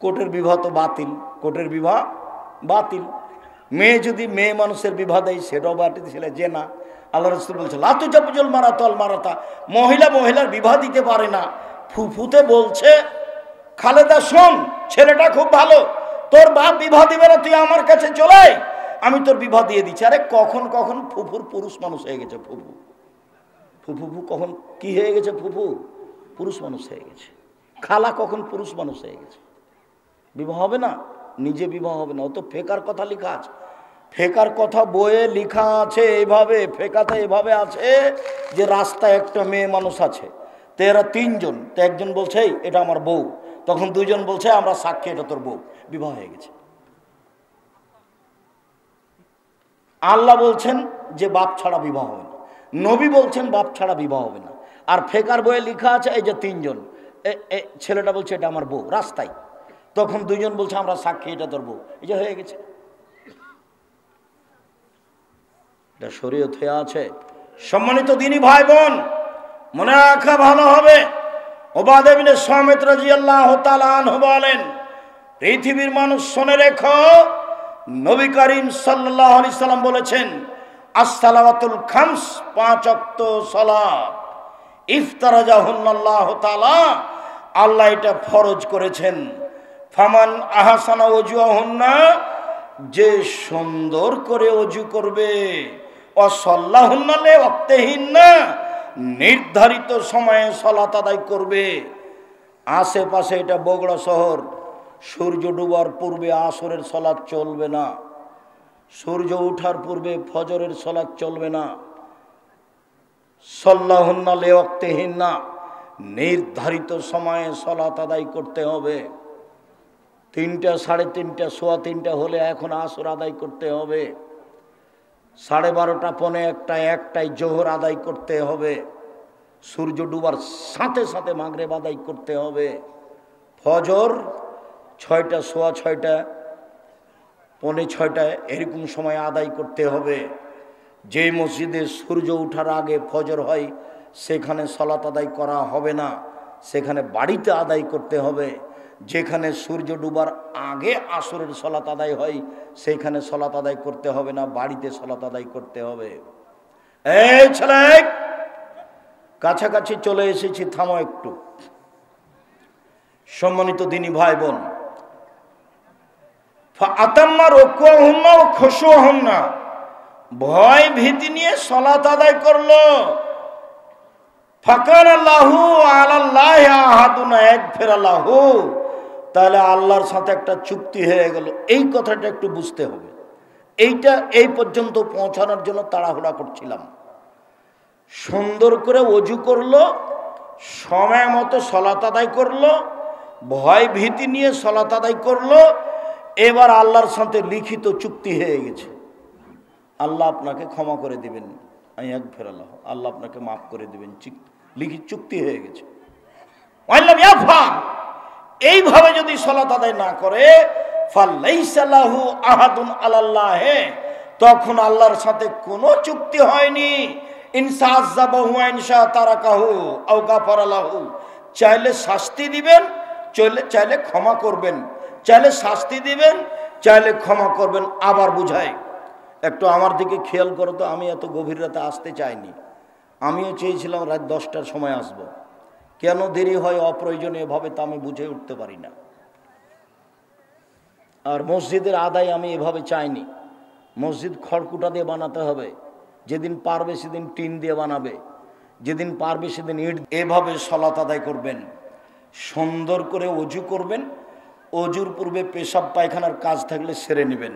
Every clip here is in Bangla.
কোর্টের বিবাহ তো বাতিল, কোর্টের বিবাহ বাতিল। মেয়ে যদি মেয়ে মানুষের বিবাহ দেয় সেটাও বাতিল, ছেলে যে না। আল্লাহ রাসূল বলছে লা তুজাববিজুল মারাতু আল মারাতা, মহিলা মহিলার বিবাহ দিতে পারে না। ফুফুতে বলছে খালেদা শোন, ছেলেটা খুব ভালো, তোর বাপ বিবাহ দিবে না, তুই আমার কাছে চলে আয়, আমি তোর বিবাহ দিয়ে দিচ্ছি। আরে কখন কখন ফুফুর পুরুষ মানুষ হয়ে গেছে, ফুফু ফুফু কখন কি হয়ে গেছে, ফুফু পুরুষ মানুষ হয়ে গেছে। খালা কখন পুরুষ মানুষ হয়ে গেছে, বিবাহ হবে না, নিজে বিবাহ হবে না। ও তো ফেকার কথা লেখা আছে, ফেকার কথা বইয়ে লেখা আছে এইভাবে, ফেকাতে এভাবে আছে যে রাস্তায় একটা মেয়ে মানুষ আছে, তো এরা তিনজন, তো একজন বলছে এটা আমার বউ, তখন দুইজন বলছে আমরা সাক্ষী এটা তোর বউ, বিবাহ হয়ে গেছে। আল্লাহ বলছেন যে বাপ ছাড়া বিবাহ হবে না, নবী বলছেন বাপ ছাড়া বিবাহ হবে না। আর ফেকার বইয়ে লেখা আছে এই যে তিনজন, ছেলেটা বলছে এটা আমার বউ রাস্তায়, তখন দুইজন বলছে আমরা সাক্ষী এটা তোর বউ, এই যে হয়ে গেছে। এটা শরীয়ত হয়ে আছে। সম্মানিত দিনী ভাই বোন, মনে রাখা ভালো হবে, উবাদা ইবনে সামিত রাদিয়াল্লাহু তাআলা আনহু বলেন, পৃথিবীর মানুষ শুনে রেখো, নবী করিম সাল্লাল্লাহু আলাইহি সাল্লাম বলেছেন as-সালাওয়াতুল খামস, 5 ওয়াক্ত সালাত, ইফতারাজাহুল্লাহু তাআলা, আল্লাহ এটা ফরজ করেছেন। ফামান আহসানা ওযুহুন্না, যে সুন্দর করে ওযু করবে, ওয়াসাল্লাহুন্না লিওয়াক্তিহিন্না, নির্ধারিত সময়ে সালাত আদায় করবে। আশেপাশে এটা বগুড়া শহর, সূর্য ডুবার পূর্বে আসরের সালাত চলবে না, সূর্য ওঠার পূর্বে ফজরের সালাত চলবে না। সাল্লাহুন্না লিওয়াক্তিহিন্না, নির্ধারিত সময়ে সালাত আদায় করতে হবে। 3টা, 3:30, 3:15 হলে এখন আসর আদায় করতে হবে। 12:30, 1:45, 1টায় জোহর আদায় করতে হবে। সূর্য ডুবার সাথে সাথে মাগরিব আদায় করতে হবে। ফজর 6টা, 6:15, 5:45 এরকম সময় আদায় করতে হবে। যে মসজিদে সূর্য ওঠার আগে ফজর হয় সেখানে সালাত আদায় করা হবে না, সেখানে বাড়িতে আদায় করতে হবে। যেখানে সূর্য ডুবার আগে আসরের সালাত আদায় হয় সেখানে সালাত আদায় করতে হবে না, বাড়িতে সালাত আদায় করতে হবে। এই ছেলে, কাছাকাছি চলে এসেছি, থামো একটু। সম্মানিত দিনী ভাই বোন, ফাআতাম্মা রুকুহুন্না ওয়া খুশুহুন্না, ভয় ভীতি নিয়ে সালাত আদায় করলো। ফাকানা লাহু আলাল্লাহি আহাদুন ইয়াগফিরা লাহু, তাহলে আল্লাহর সাথে একটা চুক্তি হয়ে গেল। এই কথাটা একটু বুঝতে হবে। এইটা এই পর্যন্ত পৌঁছানোর জন্য তাড়াহুড়া করছিলাম। সুন্দর করে ওযু করলো, সময় মতো সালাত আদায় করলো, ভয় ভীতি নিয়ে সালাত আদায় করলো, এবার আল্লাহর সাথে লিখিত চুক্তি হয়ে গেছে। আল্লাহ আপনাকে ক্ষমা করে দিবেন, ইয়াগফিরাল্লাহ, আল্লাহ আপনাকে মাফ করে দিবেন, লিখিত চুক্তি হয়ে গেছে। ওয়াল্লাম ইয়াফআল, এইভাবে যদি সালাত আদায় না করে, ফালাইসা লাহু আহাদুন আলাল্লাহ, তখন আল্লাহর সাথে কোনো চুক্তি হয়নি। ইনসা আযাবাহু ওয়া ইনসা তারাকাহু আও গাফারা লাহু, চাইলে শাস্তি দিবেন, চাইলে ক্ষমা করবেন, চাইলে শাস্তি দিবেন, চাইলে ক্ষমা করবেন। আবার বুঝাই, একটু আমার দিকে খেয়াল করো তো, আমি এত গভীর রাতে আসতে চাইনি। আমিও চেয়েছিলাম রাত 10টার সময় আসব, কেন দেরি হয় অপ্রয়োজনীয়ভাবে তা আমি বুঝে উঠতে পারি না। আর মসজিদের আদায় আমি এভাবে চাইনি। মসজিদ খড়কুটা দিয়ে বানাতে হবে, যেদিন পারবে সেদিন টিন দিয়ে বানাবে, যেদিন পারবে সেদিন ইট। এভাবে সালাত আদায় করবেন, সুন্দর করে ওযু করবেন। ওযুর পূর্বে পেশাব পায়খানার কাজ থাকলে সেরে নেবেন।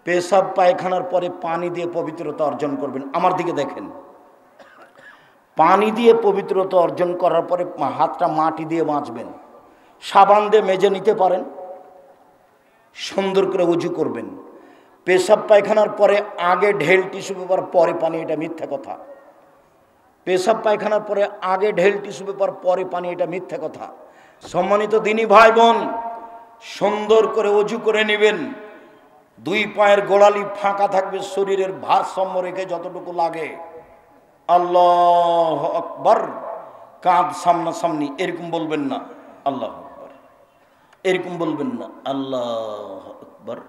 পেশাব পায়খানার পরে পানি দিয়ে পবিত্রতা অর্জন করবেন। আমার দিকে দেখেন, পানি দিয়ে পবিত্রতা অর্জন করার পরে হাতটা মাটি দিয়ে মাজবেন, সাবান দিয়ে মেজে নিতে পারেন। সুন্দর করে ওযু করবেন। পেশাব পায়খানার পরে আগে ঢেল টিস্যু পেপার, পরে পানি, এটা মিথ্যা কথা। পেশাব পায়খানার পরে আগে ঢেল টিস্যু পেপার, পরে পানি, এটা মিথ্যা কথা। সম্মানিত দিনী ভাই বোন, সুন্দর করে ওযু করে নেবেন। 2 পায়ের গোড়ালি ফাঁকা থাকবে, শরীরের ভারসাম্য রেখে যতটুকু লাগে। আল্লাহু আকবার, কাঁধ সামনাসামনি এরকম বলবেন না, আল্লাহু আকবার। এরকম বলবেন না আল্লাহ আকবার,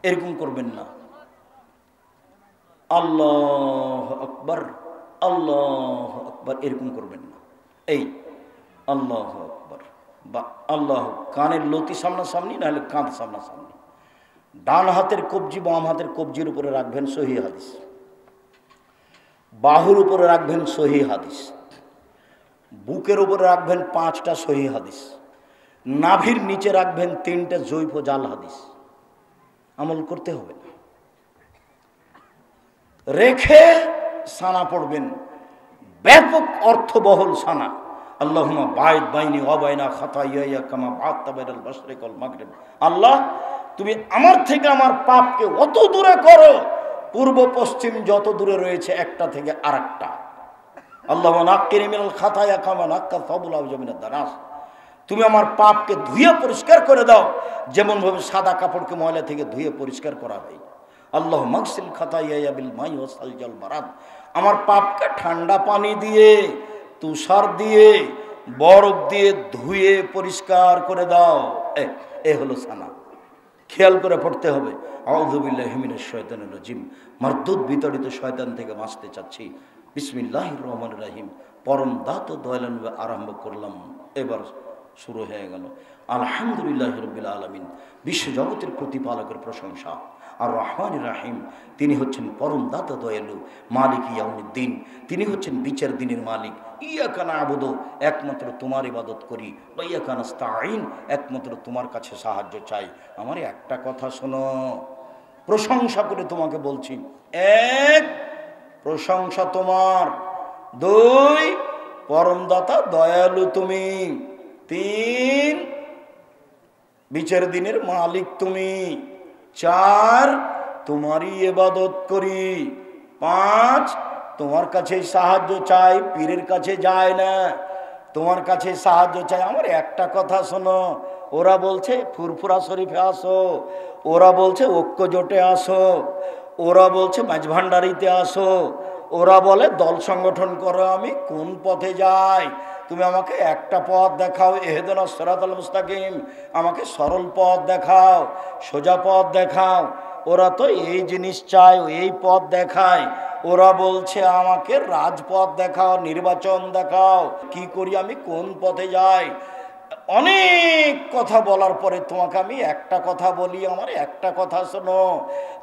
এরকম করবেন না আল্লাহ আকবার আল্লাহ আকবার, এরকম করবেন না। এই আল্লাহ আকবার বা আল্লাহ, কানের লতি সামনাসামনি, নাহলে কাঁধ সামনাসামনি। ডান হাতের কবজি বাম হাতের কবজির উপরে রাখবেন, সহিহ হাদিস। বাহুর উপরে রাখবেন, সহিহ হাদিস। বুকের উপরে রাখবেন 5টা সহিহ হাদিস। নাভির নিচে রাখবেন 3টে জৈব জাল হাদিস। আমল করতে হবে। রেখে সানা পড়বেন, ব্যাপক অর্থবহুল সানা। আল্লাহুম্মা বাইদ বাইনি ওয়া বাইনা খাতায়ায়া কামা বা'আতা বাইনাল মাশরিক ওয়াল মাগরিব। আল্লাহ, তুমি আমার থেকে আমার পাপকে অত দূরে করো, পূর্ব পশ্চিম যত দূরে রয়েছে একটা থেকে আরেকটা। আল্লাহুম্মা নাক্কিনি মিনাল খাতায়া কামা নাক্কা সাবুল আওজা মিনাদ দানাস। তুমি আমার পাপকে ধুয়ে পরিষ্কার করে দাও, যেমন ভাবে সাদা কাপড়কে ময়লা থেকে ধুয়ে পরিষ্কার করা হয়। আল্লাহ মাগসিল খাতায়া বিল মাই ওয়া সালজাল বারাদ। আমার পাপকে ঠান্ডা পানি দিয়ে, তুষার দিয়ে, বরফ দিয়ে ধুয়ে পরিষ্কার করে দাও। এ হলো সানা। খেয়াল করে পড়তে হবে। আউযু বিল্লাহি মিনাশ শাইতানির রাজিম। মারদুদ বিতাড়িত শয়তান থেকে বাঁচতে চাচ্ছি। বিসমিল্লাহির রহমানির রহিম। পরম দাতা দয়ালু আরম্ভ করলাম। এবার শুরু হয়ে গেল। আলহামদুলিল্লাহি রাব্বিল আলামিন। বিশ্বজগতের প্রতিপালকের প্রশংসা। আর রহমানির রহিম, তিনি হচ্ছেন পরম দাতা দয়ালু, মালিক ইয়াউমিদ্দিন, তিনি হচ্ছেন বিচার দিনের মালিক। ইয়াকা না'বুদু, একমাত্র তোমার ইবাদত করি। ওয়া ইয়াকা নাস্তাঈন, একমাত্র তোমার কাছে সাহায্য চাই। আমার একটা কথা শোনো, প্রশংসা করে তোমাকে বলছি। 1, প্রশংসা তোমার। 2, পরম দাতা দয়ালু তুমি। 3, বিচার দিনের মালিক তুমি। 4, তোমারই ইবাদত করি। 5, তোমার কাছে সাহায্য চাই, পীরের কাছে যায় না, তোমার কাছে সাহায্য চাই। আমার একটা কথা শোনো, ওরা বলছে ফুরফুরা শরীফে আসো, ওরা বলছে ঐক্য জোটে আসো, ওরা বলছে মাঝভান্ডারিতে আসো, ওরা বলে দল সংগঠন করো। আমি কোন পথে যাই? তুমি আমাকে একটা পথ দেখাও, ইহদিনাস সিরাতাল মুস্তাকিম। আমাকে সরল পথ দেখাও, সোজা পথ দেখাও। ওরা তো এই জিনিস চায়, এই পথ দেখায়। ওরা বলছে আমাকে রাজপথ দেখাও, নির্বাচন দেখাও। কি করি আমি, কোন পথে যাই? অনেক কথা বলার পরে তোমাকে আমি একটা কথা বলি, আমার একটা কথা শোনো,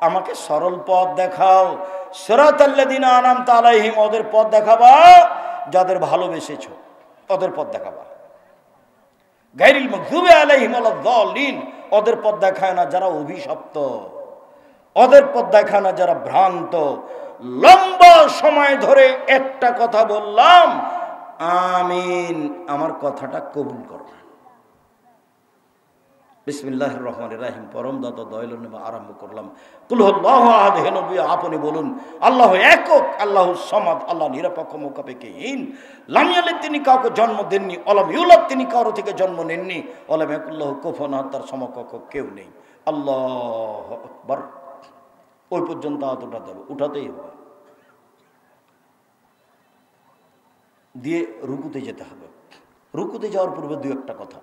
আমাকে সরল পথ দেখাও। সিরাতাল্লাযিনা আনআমতা আলাইহিম, ওদের পথ দেখাবা যাদের ভালোবেসেছো, ওদের পথ দেখাবা। গায়রিল মাগদুবি আলাইহিম ওয়ালাদ-দাল্লিন, ওদের পথ দেখায় না যারা অভিশপ্ত, ওদের পথ দেখায় না যারা ভ্রান্ত। লম্বা সময় ধরে একটা কথা বললাম, আমিন, আমার কথাটা কবুল করো। বিসমিল্লাহির রহমানির রহিম। পরম দাতা দয়ালু নামে আরম্ভ করলাম। কুল হুয়াল্লাহু আহাদ, হে নবী আপনি বলুন আল্লাহু একক, আল্লাহু সামাদ, আল্লাহ নিরপেক্ষ, মুকাপেক্ষহীন। লাম ইয়ালিদ, তিনি কাউকে জন্ম দেননি। ওয়ালাম ইউলাদ, তিনি কারো থেকে জন্ম নেননি। ওয়ালাম ইয়াকুল লাহু কুফুয়ান আহাদ, তার সমকক্ষ কেউ নেই। আল্লাহু আকবার। ওই পর্যন্ত হাত উঠাতে হবে, উঠাতেই হবে। দিয়ে রুকুতে যেতে হবে। রুকুতে যাওয়ার পূর্বে 2-1টা কথা।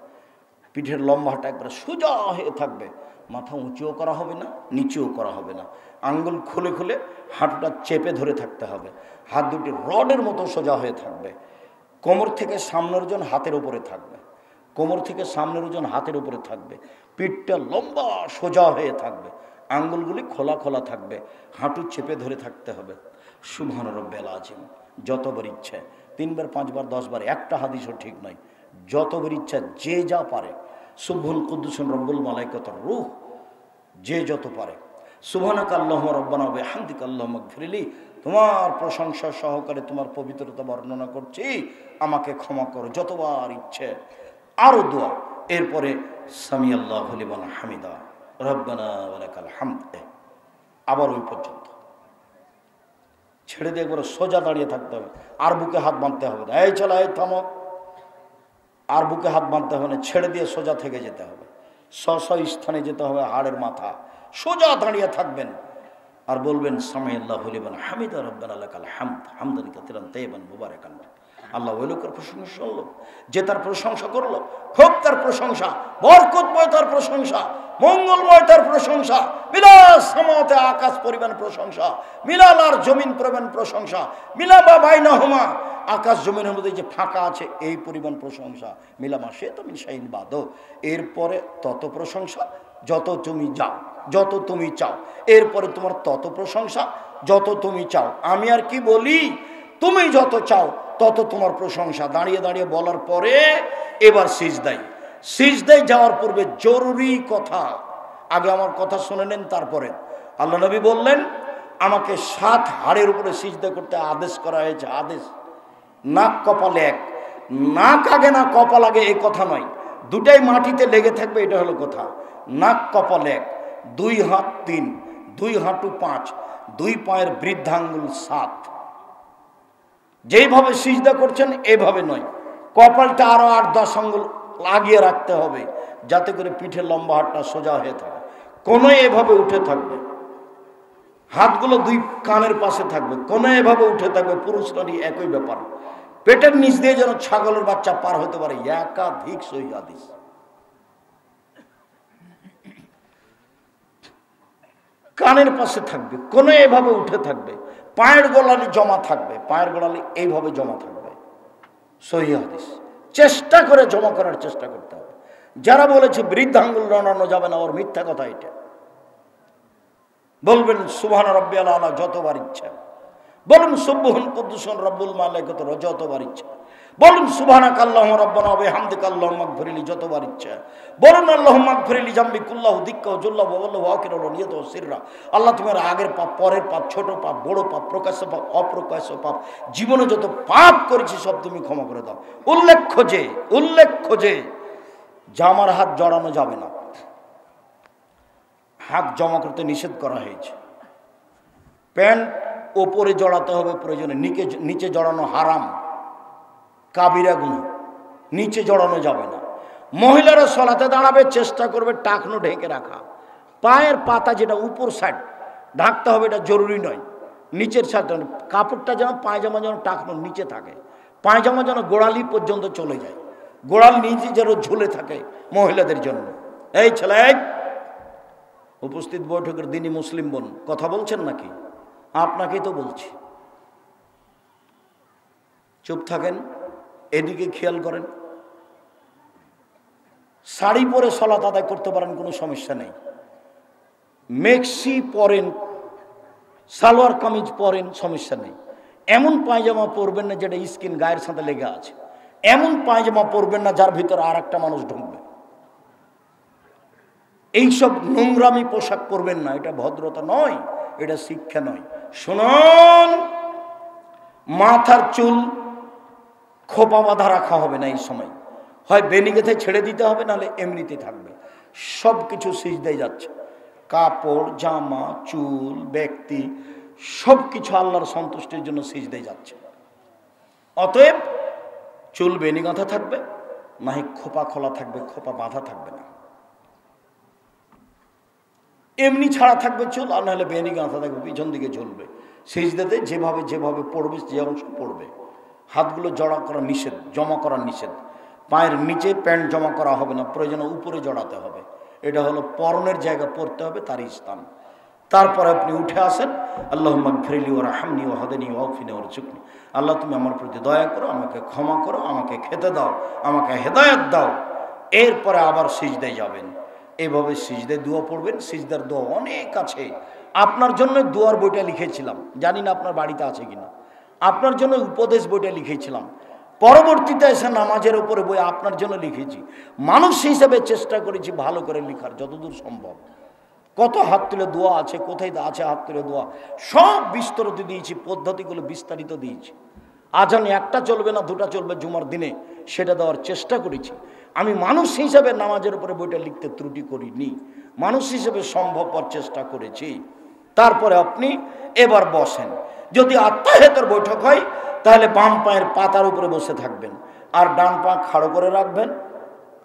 পিঠের লম্বাটা একবার সোজা হয়ে থাকবে, মাথা উঁচুও করা হবে না, নিচুও করা হবে না। আঙ্গুল খুলে খুলে হাঁটুটা চেপে ধরে থাকতে হবে। হাত দুটি রডের মতো সোজা হয়ে থাকবে। কোমর থেকে সামনের ওজন হাতের উপরে থাকবে, কোমর থেকে সামনের ওজন হাতের উপরে থাকবে। পিঠটা লম্বা সোজা হয়ে থাকবে, আঙ্গুলগুলি খোলা খোলা থাকবে, হাঁটু চেপে ধরে থাকতে হবে। সুবহান রাব্বিল আযীম, যতবার ইচ্ছে 3 বার 5 বার 10 বার, একটা হাদিসও ঠিক নয়, যতবার ইচ্ছা যে যা পারে। সুবহুল কুদ্দুসুন রব্বুল মালাইকাতুর রূহ, যে যত পারে। সুবহানাকা আল্লাহুম্মা রাব্বানা ওয়া বিহামদিকা আল্লাহুম্মা গফিরলি, তোমার প্রশংসা সহকারে তোমার পবিত্রতা বর্ণনা করছি, আমাকে ক্ষমা করো, যতবার ইচ্ছে। আরও দোয়া। এরপরে সামি আল্লাহু লিমান হামিদা, রব্বানা ওয়া লাকাল হামদ। আবার ওই পর্যন্ত ছেড়ে দিয়ে একবার সোজা দাঁড়িয়ে থাকতে হবে। আর বুকে হাত বাঁধতে হবে না। এই চলো, এই থামো। আর বুকে হাত বাঁধতে হবে না, ছেড়ে দিয়ে সোজা থেকে যেতে হবে। স্থানে যেতে হবে, হাড়ের মাথা সোজা দাঁড়িয়ে থাকবেন। আর বলবেন সামি আল্লাহু লিমান হামিদা, রব্বানা লাকাল হামদ, হামদান কাসীরান তাইয়িবান মুবারাকান। আল্লাহ ওই লোকের প্রশংসা শুনলো, যে তার প্রশংসা করলো, খুব তার প্রশংসা, বরকতময় তার প্রশংসা, মঙ্গলময় তার প্রশংসা, বিলাস সামাতে আকাশ পরিমাণ প্রশংসা, মিলাল আর জমিন পরিমাণ প্রশংসা, মিলাবা বাইনাহুমা আকাশ জমিনের মধ্যে যে ফাঁকা আছে এই পরিমাণ প্রশংসা, মিলামা সে তো মিশাইন বাদ। এরপরে তত প্রশংসা যত তুমি যাও, যত তুমি চাও, এরপরে তোমার তত প্রশংসা যত তুমি চাও। আমি আর কি বলি, তুমি যত চাও তত তোমার প্রশংসা। দাঁড়িয়ে দাঁড়িয়ে বলার পরে এবার সিজদায়, সিজদায় যাওয়ার পূর্বে জরুরি কথা, আগে আমার কথা শুনে নেন, তারপরে আল্লাহ নবী বললেন আমাকে 7 হাড়ের উপরে সিজদা করতে আদেশ করা হয়েছে। আদেশ, নাক কপালে এক, নাক আগে না কপাল আগে এই কথা নয়, দুটাই মাটিতে লেগে থাকবে, এটা হলো কথা। নাক কপাল এক, 2 হাত 3, 2 হাঁটু 5, 2 পায়ের বৃদ্ধাঙ্গুল 7। যেইভাবে সিজদা করছেন এইভাবে নয়, কপালটা আরো 8-10 আঙ্গুল লাগিয়ে রাখতে হবে যাতে করে পিঠের লম্বা হাতটা সোজা হয়ে থাকে। কোনোই এভাবে উঠে থাকবে, হাতগুলো 2 কানের পাশে থাকবে, কোনোই এভাবে উঠে থাকবে। পুরুষ নারী একই ব্যাপার। পেটের নিচ দিয়ে যেন ছাগলের বাচ্চা পার হতে পারে, একাধিক সহিহ হাদিস। কানের পাশে থাকবে, কোনো এভাবে উঠে থাকবে, পায়ের গোড়ালি জমা থাকবে, পায়ের গোড়ালি এইভাবে জমা থাকবে, সহিহ হাদিস। চেষ্টা করে জমা করার চেষ্টা করতে হবে। যারা বলেছে বৃদ্ধাঙ্গুল নাড়ানো যাবে না, ওর মিথ্যা কথা এটা। বলবেন সুবহান রাব্বিয়াল আলা যতবার ইচ্ছা, বলুন সুবহুন কুদ্দুসুন রব্বুল মালাইকাতু যতবার ইচ্ছা, বলুন সুবহানাকা আল্লাহুম্মা রাব্বানা ওয়া বিহামদিকা আল্লাহুম্মা ইগফিরলি যতবার ইচ্ছা, বলুন আল্লাহুম্মা ইগফিরলি জামবি কুল্লাহু দিক্কা ওয়া জুল্লা ওয়া ওয়াল্লাহু আখিরাহু ওয়া নিয়াতু ওয়া সিররা। আল্লাহ তোমার আগের পাপ, পরের পাপ, ছোট পাপ, বড় পাপ, প্রকাশ্য পাপ, অপ্রকাশ্য পাপ, জীবনে যত পাপ করেছি সব তুমি ক্ষমা করে দাও। উল্লেখ্য যে জামার হাত জড়ানো যাবে না, হাত জমা করতে নিষেধ করা হয়েছে। প্যান্ট ওপরে জড়াতে হবে প্রয়োজনে, নিচে জড়ানো হারাম, কাবিরা গুনাহ, নিচে জড়ানো যাবে না। মহিলারা সলাতে দাঁড়াবে চেষ্টা করবে টাকনো ঢেকে রাখা, পায়ের পাতা যেটা উপর সাইড ঢাকতে হবে, এটা জরুরি নয়। নিচের সাইড কাপড়টা যেন পায়জামা যেন টাকনো নিচে থাকে, পায়জামা যেন গোড়ালি পর্যন্ত চলে যায়, গোড়াল নিচে যেন ঝুলে থাকে মহিলাদের জন্য। এই ছেলে, উপস্থিত বৈঠকের দিনই মুসলিম বোন, কথা বলছেন নাকি? আপনাকেই তো বলছি, চুপ থাকেন, এদিকে খেয়াল করেন। শাড়ি পরে সালাত আদায় করতে পারেন, কোনো সমস্যা নেই। মেক্সি পরেন, সালোয়ার কামিজ পরেন, সমস্যা নেই। এমন পায়জামা পরবেন না যেটা স্কিন গায়ের সাথে লেগে আছে, এমন পায়জামা পরবেন না যার ভিতরে আর একটা মানুষ ঢুকবে। এইসব নোংরামি পোশাক পরবেন না, এটা ভদ্রতা নয়, এটা শিক্ষা নয়। শুনুন, মাথার চুল খোপা বাঁধা রাখা হবে না এই সময়, হয় বেনিগেতে ছেড়ে দিতে হবে, নাহলে এমনিতে থাকবে। সব কিছু সিজদায় যাচ্ছে, কাপড়, জামা, চুল, ব্যক্তি, সব কিছু আল্লাহর সন্তুষ্টির জন্য সিজদায় যাচ্ছে। অতএব চুল বেনি গাঁথা থাকবে, নাহি খোপা খোলা থাকবে, খোপা বাঁধা থাকবে না, এমনি ছাড়া থাকবে চুল, আর নাহলে বেনি গাঁথা থাকবে, পিছন দিকে ঝুলবে। সিজদাতে যেভাবে পড়বে, যে অংশ পড়বে, হাতগুলো জড়া করা নিষেধ, জমা করা নিষেধ। পায়ের নিচে প্যান্ট জমা করা হবে না, প্রয়োজনে উপরে জড়াতে হবে। এটা হলো পরনের জায়গা, পড়তে হবে তার স্থান। তারপরে আপনি উঠে আসেন, আল্লাহুম্মা গফিরলি ওয়া রাহমনি ওয়া হাদিনি ওয়া আফিনি ওয়া রযুকনি। আল্লাহ তুমি আমার প্রতি দয়া করো, আমাকে ক্ষমা করো, আমাকে খেতে দাও, আমাকে হেদায়েত দাও। এরপরে আবার সিজদায় যাবেন, এইভাবে সিজদায় দোয়া পড়বেন। সিজদার দোয়া অনেক আছে, আপনার জন্য দোয়ার বইটা লিখেছিলাম, জানি না আপনার বাড়িতে আছে কিনা। আপনার জন্য উপদেশ বইটা লিখেছিলাম, পরবর্তীতে এসে নামাজের উপরে বই আপনার জন্য লিখেছি। মানুষ হিসেবে চেষ্টা করেছি ভালো করে লেখার যতদূর সম্ভব। কত হাত তুলে দোয়া আছে, কোথায় আছে হাত তুলে দোয়া, সব বিস্তরিত দিয়েছি, পদ্ধতিগুলো বিস্তারিত দিয়েছি। আজান একটা চলবে না, দুটা চলবে জুমার দিনে, সেটা দেওয়ার চেষ্টা করেছি। আমি মানুষ হিসেবে নামাজের উপরে বইটা লিখতে ত্রুটি করিনি, মানুষ হিসেবে সম্ভবপর চেষ্টা করেছি। তারপরে আপনি এবার বসেন। যদি আত্মাহিয়াতের বৈঠক হয় তাহলে বাম পায়ের পাতার উপরে বসে থাকবেন, আর ডান পা খাড়ো করে রাখবেন,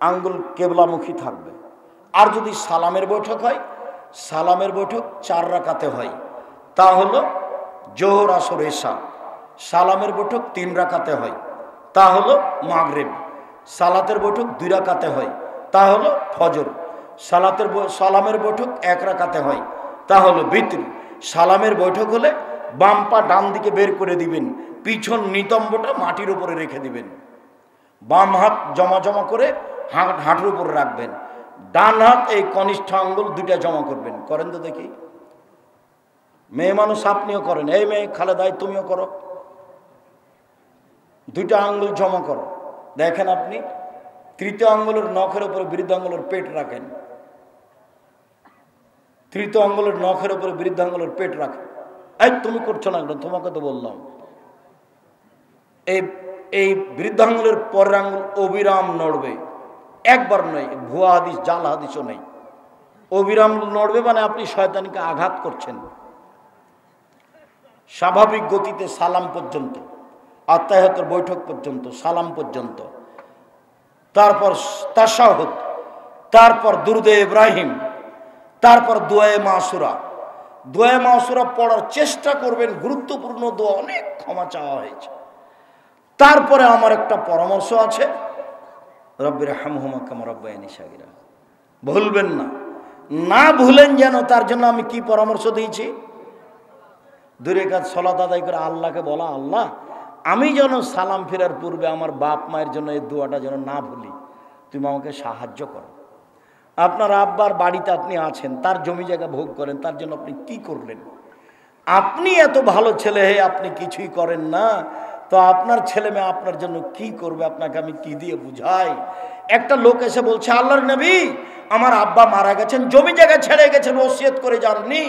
আঙ্গুল কেবলামুখী থাকবে। আর যদি সালামের বৈঠক হয়, সালামের বৈঠক 4 রাকাতে হয়, তা হলো জোহর, আসর, এশা। সালামের বৈঠক 3 রাকাতে হয়, তা হলো মাগরিব। সালাতের বৈঠক 2 রাকাতে হয়, তা হলো ফজর। সালামের বৈঠক 1 রাকাতে হয়, তা হলো বিতর। সালামের বৈঠক হলে বাম পা ডান দিকে বের করে দিবেন, পিছন নিতম্বটা মাটির উপরে রেখে দিবেন, বাম হাত জমা জমা করে হাঁটুর উপরে রাখবেন, ডান হাত এই কনিষ্ঠ আঙ্গুল 2টা জমা করবেন। করেন তো দেখি, মেয়ে মানুষ আপনিও করেন, এই মেয়ে খালেদাই তুমিও করো, 2টা আঙ্গুল জমা করো। দেখেন আপনি তৃতীয় আঙ্গুলের নখের উপরে বৃদ্ধ আঙ্গুলের পেট রাখেন, তৃতীয় আঙ্গুলের নখের উপরে বৃদ্ধ আঙ্গুলের পেট রাখেন। এই তুমি করছো না, তোমাকে তো বললাম। এই বৃদ্ধ আঙ্গুলের পরের আঙ্গুল অবিরাম নড়বে, একবার নয়, ভুয়া হাদিস জাল হাদিসও নেই। অবিরাম নড়বে মানে আপনি শয়তানকে আঘাত করছেন। স্বাভাবিক গতিতে সালাম পর্যন্ত, আত্তাহিয়াতের বৈঠক পর্যন্ত, সালাম পর্যন্ত, তারপর তাশাহুদ, তারপর দুরুদে ইব্রাহিম, তারপর দোয়ায়ে মাসুরা। দোয়ায়ে মাসুরা পড়ার চেষ্টা করবেন, গুরুত্বপূর্ণ দোয়া, অনেক ক্ষমা চাওয়া হয়েছে। তারপরে আমার একটা পরামর্শ আছে, রব্বির হামহুমা কামা রাব্বায়ানি সাগীরা, ভুলবেন না, না ভুলেন যেন, তার জন্য আমি কি পরামর্শ দিয়েছি? 2 রাকাত সালাত আদায় করে আল্লাহকে বলা, আল্লাহ আমি যেন সালাম ফেরার পূর্বে আমার বাপ মায়ের জন্য এই দোয়াটা যেন না ভুলি, তুমি আমাকে সাহায্য করো। আপনার আব্বার বাড়িতে আপনি আছেন, তার জমি জায়গা ভোগ করেন, তার জন্য আপনি কি করলেন? আপনি এত ভালো ছেলে হয়ে আপনি কিছুই করেন না, তো আপনার ছেলে মেয়ে আপনার জন্য কি করবে? আপনাকে আমি কি দিয়ে বুঝাই? একটা লোক এসে বলছে, আল্লাহর নবী আমার আব্বা মারা গেছেন, জমি জায়গা ছেড়ে গেছেন, ওসিয়ত করে যাননি,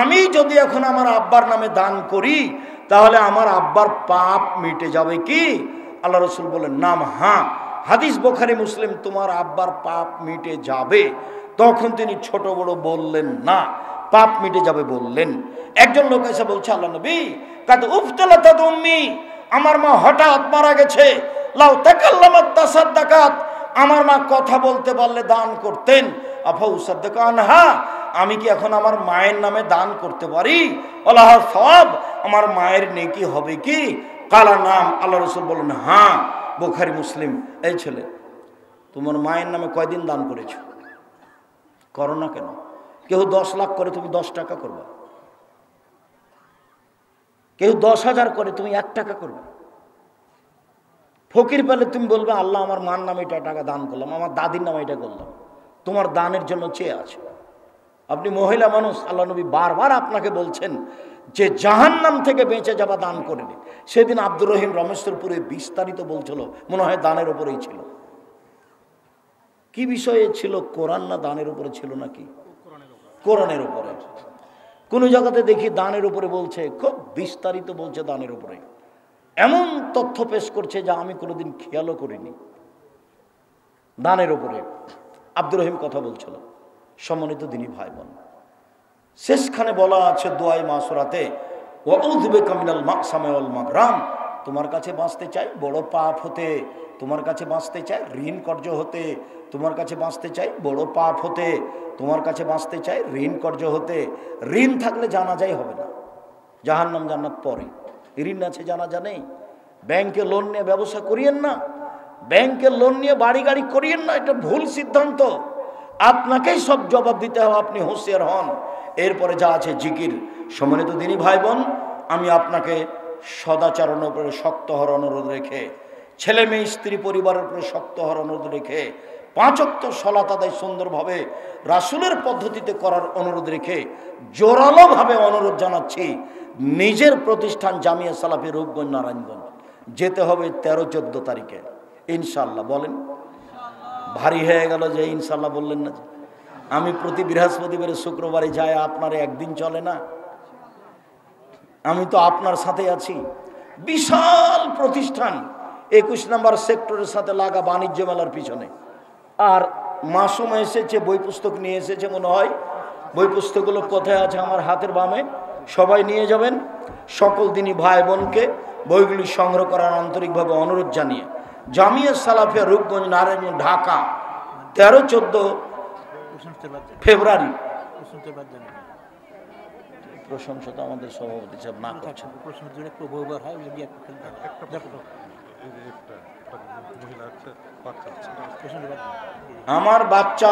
আমি যদি এখন আমার আব্বার নামে দান করি তাহলে আমার আব্বার পাপ মিটে যাবে কি? আল্লাহ রসুল বলেন, নাম, হ্যাঁ, হাদিস বুখারী মুসলিম, তোমার আব্বার পাপ মিটে যাবে। তখন তিনি ছোট বড় বললেন না, পাপ মিটে যাবে বললেন। একজন লোক এসে বলছে, আল্লাহ নবী কাদ উফতালাত উম্মি, আমার মা হঠাৎ মারা গেছে, লাউ তাকাল্লামাত তাসাদ্দাকাত, আমার মা কথা বলতে পারলে দান করতেন, আফা উসাদ্দাকা আনহা, আমি কি এখন আমার মায়ের নামে দান করতে পারি? আল্লাহ সওয়াব, আমার মায়ের নেকি হবে কি? কালা নাম, আল্লাহ রসুল বলেন হ্যাঁ, বুখারী মুসলিম। এই ছেলে, তোমার মায়ের নামে কয়দিন দান করেছো? করো না কেন? কেউ 10 লাখ করে, তুমি 10 টাকা করবা। কেউ 10,000 করে, তুমি 1 টাকা করবে। ফকির পেলে তুমি বলবে, আল্লাহ আমার মার নামে এটা টাকা দান করলাম, আমার দাদির নামে এটা করলাম, তোমার দানের জন্য চেয়ে আছে। আপনি মহিলা মানুষ, আল্লাহ নবী বারবার আপনাকে বলছেন যে জাহান্নাম থেকে বেঁচে যাবা দান করে নে। সেদিন আব্দুর রহিম রমেশ্বরপুরে বিস্তারিত বলছিল, মনে হয় দানের উপরেই ছিল। কি বিষয়ে ছিল? কোরআন না দানের উপরে ছিল নাকি? কোরআনের উপরে। কোন জায়গাতে দেখি দানের উপরে বলছে, খুব বিস্তারিত বলছে দানের উপরে, এমন তথ্য পেশ করছে যা আমি কোনোদিন খেয়ালও করিনি। দানের উপরে আব্দুর রহিম কথা বলছিল। সম্মানিত দিনী ভাই বোন, শেষখানে বলা আছে দোয়ায়ে মাসুরাতে, ওয়াউযু বিকা মিনাল মাকসামি ওয়াল মাগরাম, তোমার কাছে বাঁচতে চাই বড় পাপ হতে, তোমার কাছে বাঁচতে চাই ঋণ কর্য হতে, তোমার কাছে বাঁচতে চাই বড় পাপ হতে, তোমার কাছে বাঁচতে চাই ঋণ কর্য হতে। ঋণ থাকলে জানাজাই হবে না, জাহান্নাম জান্নাত পরে। ঋণ আছে, জানাজা নেই। ব্যাংকে লোন নিয়ে ব্যবসা করিয়েন না, ব্যাংকে লোন নিয়ে বাড়ি গাড়ি করিয়েন না, এটা ভুল সিদ্ধান্ত। আপনাকেই সব জবাব দিতে হবে, আপনি হুঁশিয়ার হন। এরপরে যা আছে জিকির। সম্মানিত দিনী ভাই বোন, আমি আপনাকে সদাচরণের উপরে শক্ত হওয়ার অনুরোধ রেখে, ছেলে মেয়ে স্ত্রী পরিবারের উপরে শক্ত হওয়ার অনুরোধ রেখে, 5 ওয়াক্ত সালাত আদায় সুন্দরভাবে রাসূলের পদ্ধতিতে করার অনুরোধ রেখে জোরালোভাবে অনুরোধ জানাচ্ছি, নিজের প্রতিষ্ঠান জামিয়া সালাফি রূপগঞ্জ নারায়ণগঞ্জ যেতে হবে 13-14 তারিখে ইনশাআল্লাহ। বলেন, ভারী হয়ে গেল যে ইনশাআল্লাহ বললেন না। যে আমি প্রতি বৃহস্পতিবারে শুক্রবারে যাই, আপনার একদিন চলে না? আমি তো আপনার সাথে আছি। বিশাল প্রতিষ্ঠান, 21 নম্বর সেক্টরের সাথে লাগা বাণিজ্য মেলার পিছনে। আর মাসুম এসেছে, বই পুস্তক নিয়ে এসেছে মনে হয়। বই পুস্তকগুলো কোথায় আছে? আমার হাতের বামে। সবাই নিয়ে যাবেন। সকল দিনী ভাই বোনকে বইগুলি সংগ্রহ করার আন্তরিকভাবে অনুরোধ জানিয়ে, জামিয়া সালাফিয়া রূপগঞ্জ নারায়ণগঞ্জ ঢাকা 13-14 ফেব্রুয়ারি। প্রশংসা তো আমাদের সভাপতি সাহেব না করছেন। আমার বাচ্চা